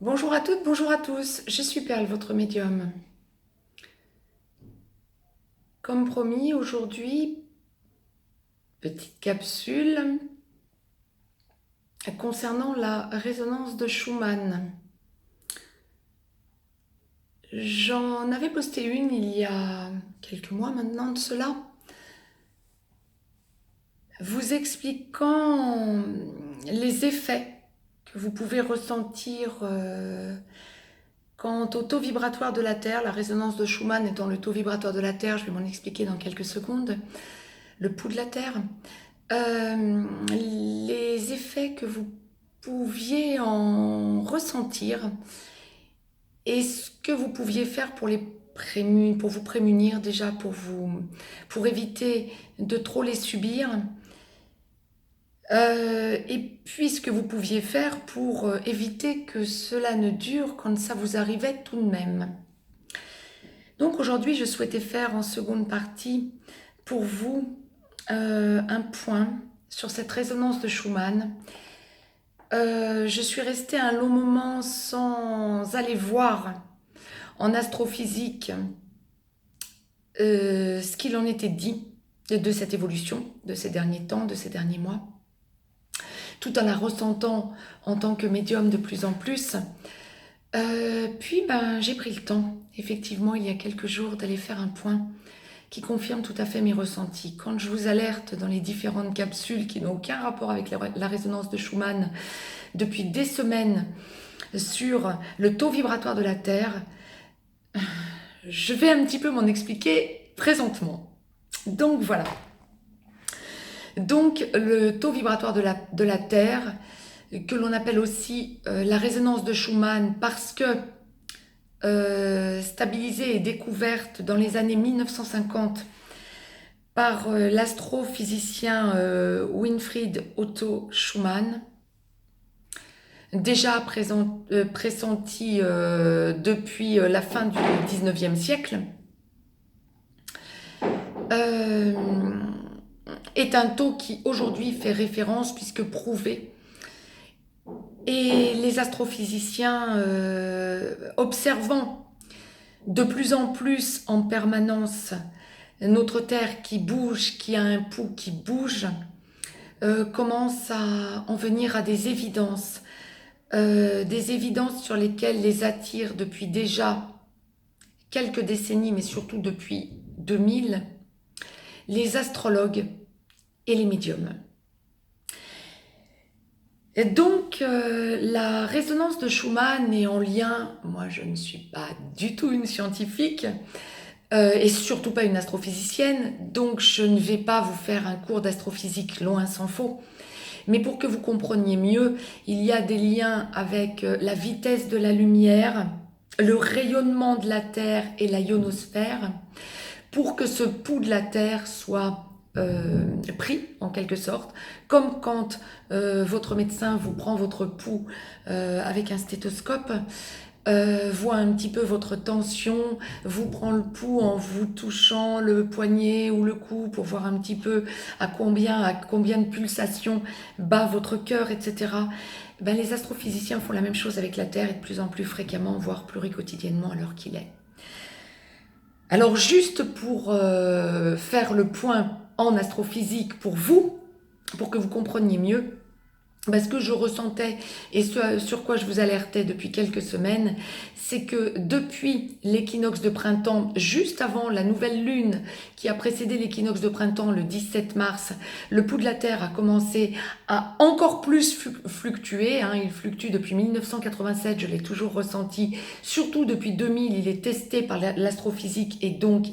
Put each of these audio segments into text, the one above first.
Bonjour à toutes, bonjour à tous, je suis Perle, votre médium. Comme promis, aujourd'hui, petite capsule concernant la résonance de Schumann. J'en avais posté une il y a quelques mois maintenant de cela, vous expliquant les effets que vous pouvez ressentir quant au taux vibratoire de la Terre, la résonance de Schumann étant le taux vibratoire de la Terre, je vais m'en expliquer dans quelques secondes, le pouls de la Terre. Les effets que vous pouviez en ressentir et ce que vous pouviez faire pour pour vous prémunir déjà, pour éviter de trop les subir, et puis ce que vous pouviez faire pour éviter que cela ne dure quand ça vous arrivait tout de même. Donc aujourd'hui, je souhaitais faire en seconde partie pour vous un point sur cette résonance de Schumann. Je suis restée un long moment sans aller voir en astrophysique ce qu'il en était dit de cette évolution, de ces derniers temps, de ces derniers mois, tout en la ressentant en tant que médium de plus en plus. Puis j'ai pris le temps, effectivement, il y a quelques jours, d'aller faire un point qui confirme tout à fait mes ressentis. Quand je vous alerte dans les différentes capsules qui n'ont aucun rapport avec la résonance de Schumann depuis des semaines sur le taux vibratoire de la Terre, je vais un petit peu m'en expliquer présentement. Donc voilà. Donc le taux vibratoire de la Terre, que l'on appelle aussi la résonance de Schumann parce que stabilisée et découverte dans les années 1950 par l'astrophysicien Winfried Otto Schumann, déjà pressenti depuis la fin du 19e siècle, est un taux qui aujourd'hui fait référence puisque prouvé. Et les astrophysiciens observant de plus en plus en permanence notre Terre qui bouge, qui a un pouls qui bouge, commencent à en venir à des évidences sur lesquelles les attirent depuis déjà quelques décennies, mais surtout depuis 2000, les astrologues et les médiums. Et donc, la résonance de Schumann est en lien, moi je ne suis pas du tout une scientifique, et surtout pas une astrophysicienne, donc je ne vais pas vous faire un cours d'astrophysique loin s'en faut. Mais pour que vous compreniez mieux, il y a des liens avec la vitesse de la lumière, le rayonnement de la Terre et la ionosphère, pour que ce pouls de la Terre soit pris en quelque sorte, comme quand votre médecin vous prend votre pouls avec un stéthoscope, voit un petit peu votre tension, vous prend le pouls en vous touchant le poignet ou le cou pour voir un petit peu à combien de pulsations bat votre cœur, etc. Les astrophysiciens font la même chose avec la Terre et de plus en plus fréquemment, voire pluriquotidiennement à l'heure qu'il est. Alors juste pour faire le point en astrophysique pour vous, pour que vous compreniez mieux, ce que je ressentais et ce sur quoi je vous alertais depuis quelques semaines, c'est que depuis l'équinoxe de printemps, juste avant la nouvelle lune qui a précédé l'équinoxe de printemps le 17 mars, le pouls de la Terre a commencé à encore plus fluctuer. Il fluctue depuis 1987, je l'ai toujours ressenti, surtout depuis 2000, il est testé par l'astrophysique et donc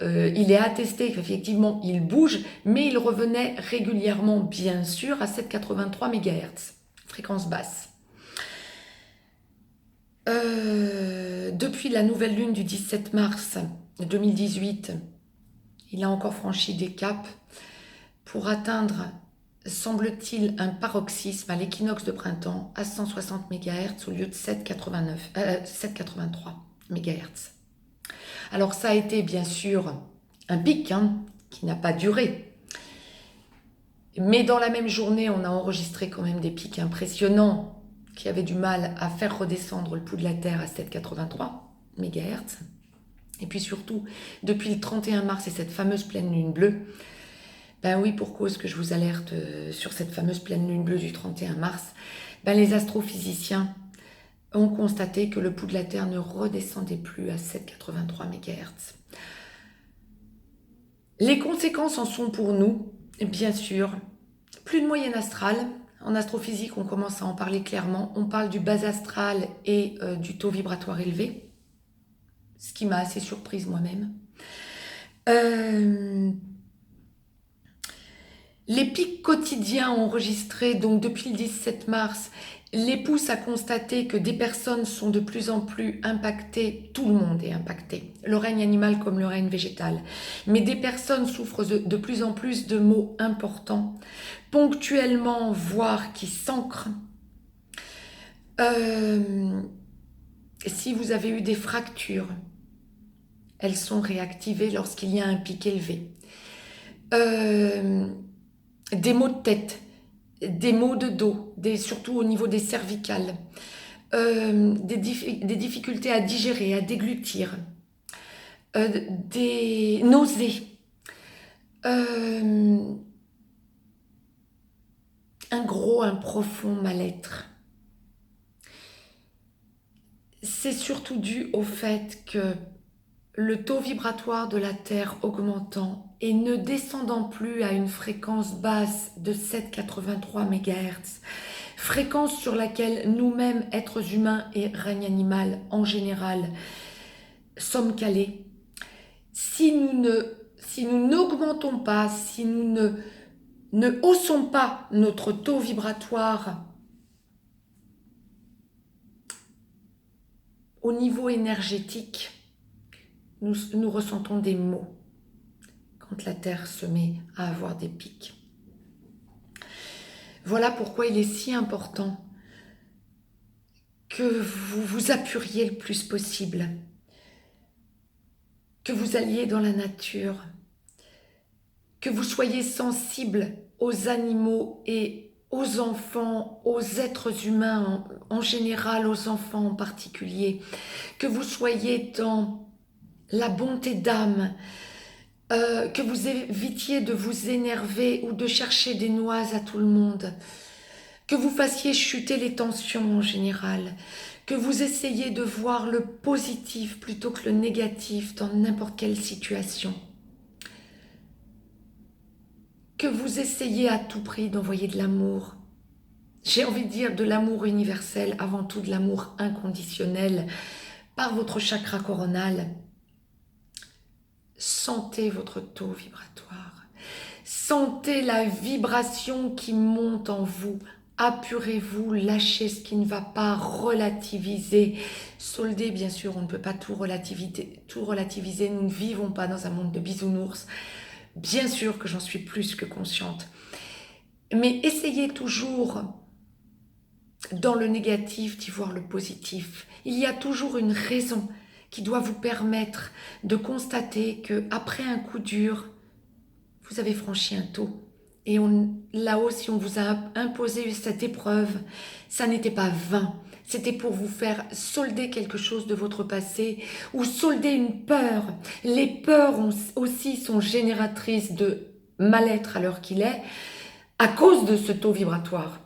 il est attesté qu'effectivement il bouge, mais il revenait régulièrement bien sûr à 7,83 MHz, fréquence basse. Depuis la nouvelle lune du 17 mars 2018, il a encore franchi des caps pour atteindre, semble-t-il, un paroxysme à l'équinoxe de printemps à 160 MHz au lieu de 7,83 MHz. Alors ça a été bien sûr un pic qui n'a pas duré. Mais dans la même journée, on a enregistré quand même des pics impressionnants qui avait du mal à faire redescendre le pouls de la Terre à 7,83 MHz. Et puis surtout, depuis le 31 mars et cette fameuse pleine lune bleue, ben oui, pour cause que je vous alerte sur cette fameuse pleine lune bleue du 31 mars, ben les astrophysiciens ont constaté que le pouls de la Terre ne redescendait plus à 7,83 MHz. Les conséquences en sont pour nous, bien sûr, plus de moyenne astrale. En astrophysique, on commence à en parler clairement. On parle du bas astral et du taux vibratoire élevé, ce qui m'a assez surprise moi-même. Les pics quotidiens enregistrés donc depuis le 17 mars les poussent à constater que des personnes sont de plus en plus impactées, tout le monde est impacté, le règne animal comme le règne végétal, mais des personnes souffrent de plus en plus de maux importants, ponctuellement, voire qui s'ancrent. Si vous avez eu des fractures, elles sont réactivées lorsqu'il y a un pic élevé. Des maux de tête, des maux de dos, surtout au niveau des cervicales, des difficultés à digérer, à déglutir, des nausées, un profond mal-être. C'est surtout dû au fait que le taux vibratoire de la Terre augmentant et ne descendant plus à une fréquence basse de 7,83 MHz, fréquence sur laquelle nous-mêmes, êtres humains et règne animal en général, sommes calés. Si nous n'augmentons pas, si nous ne haussons pas notre taux vibratoire au niveau énergétique, nous ressentons des maux quand la Terre se met à avoir des pics. Voilà pourquoi il est si important que vous vous appuriez le plus possible, que vous alliez dans la nature, que vous soyez sensible aux animaux et aux enfants, aux êtres humains en général, aux enfants en particulier, que vous soyez dans la bonté d'âme, que vous évitiez de vous énerver ou de chercher des noises à tout le monde, que vous fassiez chuter les tensions en général, que vous essayiez de voir le positif plutôt que le négatif dans n'importe quelle situation, que vous essayez à tout prix d'envoyer de l'amour. J'ai envie de dire de l'amour universel, avant tout de l'amour inconditionnel, par votre chakra coronal. Sentez votre taux vibratoire. Sentez la vibration qui monte en vous. Apurez-vous, lâchez ce qui ne va pas, relativisez. Soldez, bien sûr, on ne peut pas tout relativiser. Nous ne vivons pas dans un monde de bisounours. Bien sûr que j'en suis plus que consciente. Mais essayez toujours, dans le négatif, d'y voir le positif. Il y a toujours une raison qui doit vous permettre de constater qu'après un coup dur, vous avez franchi un taux. Et là-haut, si on vous a imposé cette épreuve, ça n'était pas vain. C'était pour vous faire solder quelque chose de votre passé ou solder une peur. Les peurs aussi sont génératrices de mal-être à l'heure qu'il est à cause de ce taux vibratoire.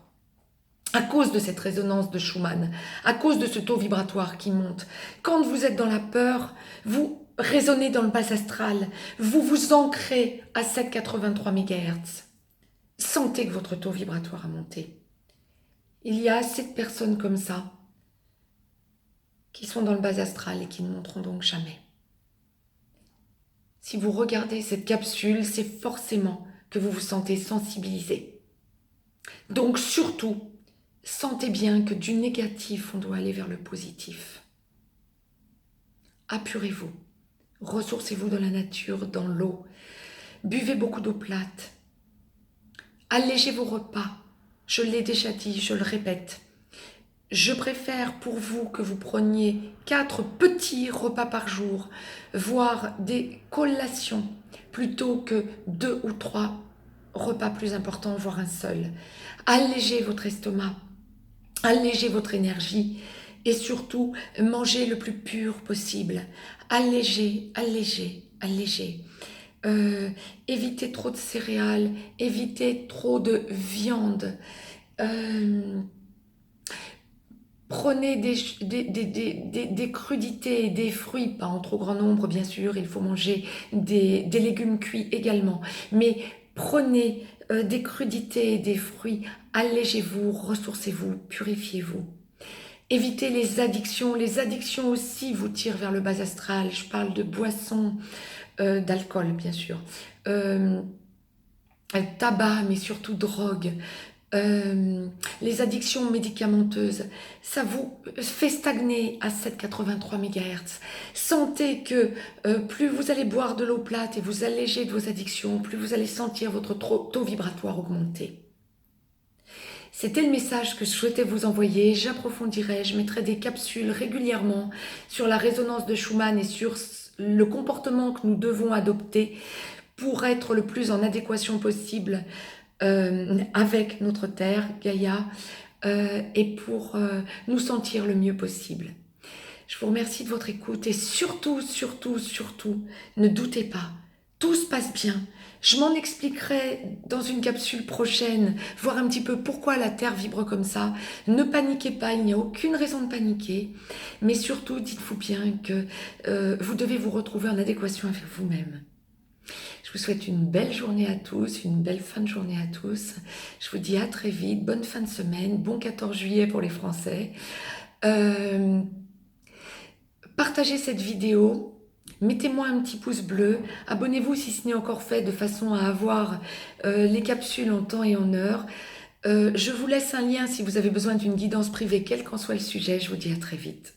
À cause de cette résonance de Schumann, à cause de ce taux vibratoire qui monte. Quand vous êtes dans la peur, vous résonnez dans le bas astral, vous vous ancrez à 7,83 MHz. Sentez que votre taux vibratoire a monté. Il y a assez de personnes comme ça qui sont dans le bas astral et qui ne monteront donc jamais. Si vous regardez cette capsule, c'est forcément que vous vous sentez sensibilisé. Donc surtout, sentez bien que du négatif, on doit aller vers le positif. Apurez-vous, ressourcez-vous dans la nature, dans l'eau, buvez beaucoup d'eau plate, allégez vos repas, je l'ai déjà dit, je le répète. Je préfère pour vous que vous preniez 4 petits repas par jour, voire des collations, plutôt que 2 ou 3 repas plus importants, voire un seul. Allégez votre estomac. Allégez votre énergie et surtout, mangez le plus pur possible. Allégez, allégez, allégez. Euh, Évitez trop de céréales, évitez trop de viande. Euh, Prenez des crudités, des fruits, pas en trop grand nombre bien sûr, il faut manger des légumes cuits également, mais prenez des crudités, des fruits, allégez-vous, ressourcez-vous, purifiez-vous. Évitez les addictions aussi vous tirent vers le bas astral, je parle de boissons, d'alcool bien sûr, euh, tabac mais surtout drogue, euh, les addictions médicamenteuses, ça vous fait stagner à 7,83 MHz. Sentez que plus vous allez boire de l'eau plate et vous alléger de vos addictions, plus vous allez sentir votre taux vibratoire augmenter. C'était le message que je souhaitais vous envoyer. J'approfondirai, je mettrai des capsules régulièrement sur la résonance de Schumann et sur le comportement que nous devons adopter pour être le plus en adéquation possible avec notre Terre, Gaïa, et pour nous sentir le mieux possible. Je vous remercie de votre écoute et surtout, surtout, surtout, ne doutez pas, tout se passe bien. Je m'en expliquerai dans une capsule prochaine, voir un petit peu pourquoi la Terre vibre comme ça. Ne paniquez pas, il n'y a aucune raison de paniquer, mais surtout dites-vous bien que vous devez vous retrouver en adéquation avec vous-même. Je vous souhaite une belle journée à tous, une belle fin de journée à tous. Je vous dis à très vite, bonne fin de semaine, bon 14 juillet pour les Français. Partagez cette vidéo, mettez-moi un petit pouce bleu, abonnez-vous si ce n'est encore fait de façon à avoir les capsules en temps et en heure. Je vous laisse un lien si vous avez besoin d'une guidance privée, quel qu'en soit le sujet. Je vous dis à très vite.